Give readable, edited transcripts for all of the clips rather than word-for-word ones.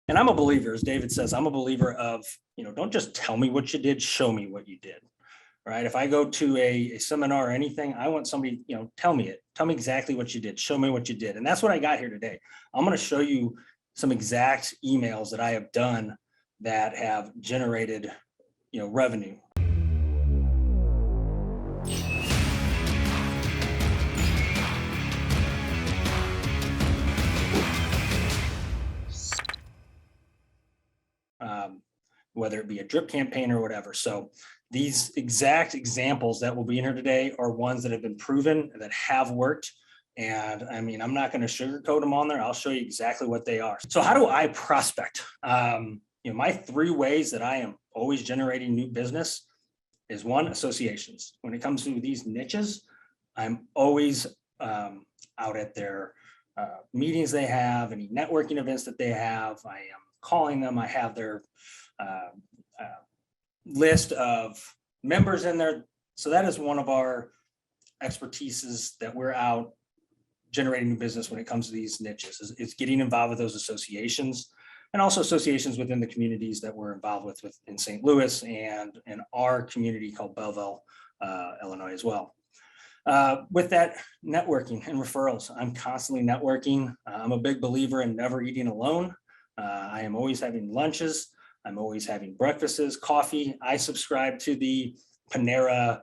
And I'm a believer, as David says, I'm a believer of, don't just tell me what you did, show me what you did, right? If I go to a seminar or anything, I want somebody, tell me exactly what you did, show me what you did. And that's what I got here today. I'm going to show you some exact emails that I have done that have generated, revenue. Whether it be a drip campaign or whatever. So these exact examples that will be in here today are ones that have been proven, that have worked. And I mean, I'm not going to sugarcoat them on there. I'll show you exactly what they are. So how do I prospect? My 3 ways that I am always generating new business is 1, associations. When it comes to these niches, I'm always out at their meetings they have, any networking events that they have. I am calling them. I have their list of members in there. So that is one of our expertises that we're out generating new business when it comes to these niches, is getting involved with those associations, and also associations within the communities that we're involved with in St. Louis and in our community called Belleville, Illinois as well. With that, networking and referrals. I'm constantly networking. I'm a big believer in never eating alone. I am always having lunches. I'm always having breakfasts, coffee. I subscribe to the Panera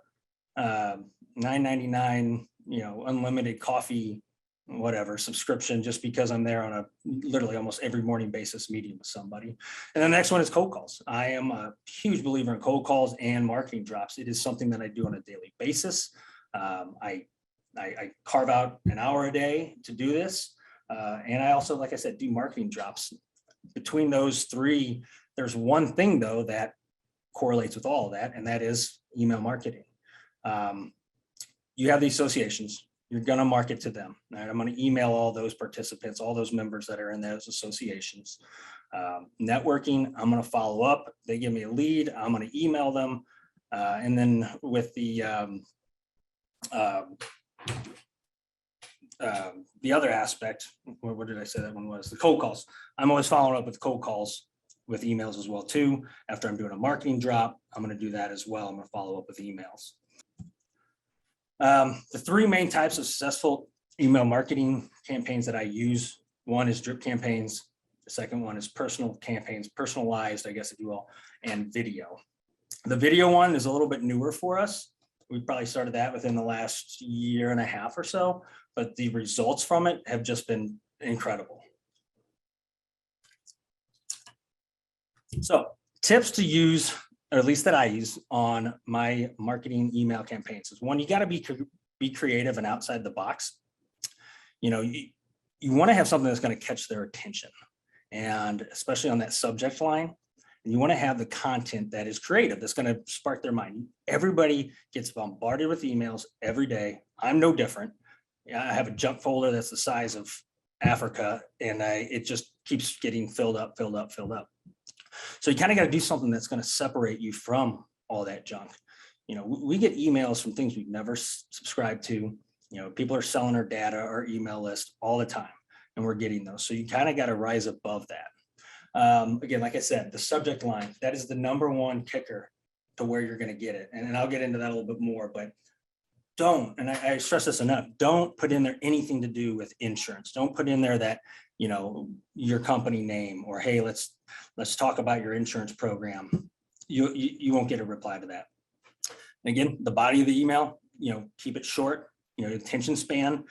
$9.99, unlimited coffee, whatever subscription, just because I'm there on a literally almost every morning basis meeting with somebody. And the next one is cold calls. I am a huge believer in cold calls and marketing drops. It is something that I do on a daily basis. I carve out an hour a day to do this. And I also, like I said, do marketing drops. Between those 3, there's one thing though that correlates with all of that, and that is email marketing. You have the associations, you're going to market to them. Right? I'm going to email all those participants, all those members that are in those associations. Networking, I'm going to follow up. They give me a lead, I'm going to email them. And then with the other aspect, what did I say that one was? The cold calls. I'm always following up with cold calls with emails as well too. After I'm doing a marketing drop, I'm going to do that as well. I'm going to follow up with emails. The 3 main types of successful email marketing campaigns that I use. One is drip campaigns. The second one is personal campaigns, personalized, I guess if you will, and video. The video one is a little bit newer for us. We probably started that within the last 1.5 years or so, but the results from it have just been incredible. So tips to use, or at least that I use on my marketing email campaigns, is 1, you got to be creative and outside the box. You want to have something that's going to catch their attention, and especially on that subject line. And you want to have the content that is creative, that's going to spark their mind. Everybody gets bombarded with emails every day. I'm no different. I have a junk folder that's the size of Africa, and it just keeps getting filled up. So you kind of got to do something that's going to separate you from all that junk. We get emails from things we've never subscribed to. People are selling our data, our email list all the time, and we're getting those. So you kind of got to rise above that. Again, like I said, the subject line, that is the #1 kicker to where you're going to get it. And I'll get into that a little bit more, but don't, and I stress this enough, don't put in there anything to do with insurance. Don't put in there that, your company name, or, hey, let's talk about your insurance program. You won't get a reply to that. And again, the body of the email, keep it short, attention span.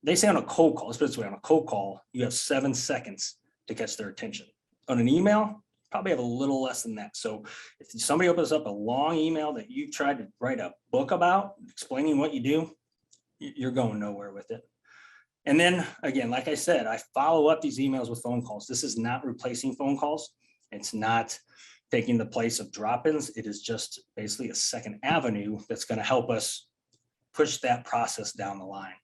They say on a cold call, let's put it this way, on a cold call, you have 7 seconds to catch their attention. On an email, probably have a little less than that. So if somebody opens up a long email that you tried to write a book about, explaining what you do, you're going nowhere with it. And then again, like I said, I follow up these emails with phone calls. This is not replacing phone calls. It's not taking the place of drop-ins. It is just basically a second avenue that's going to help us push that process down the line.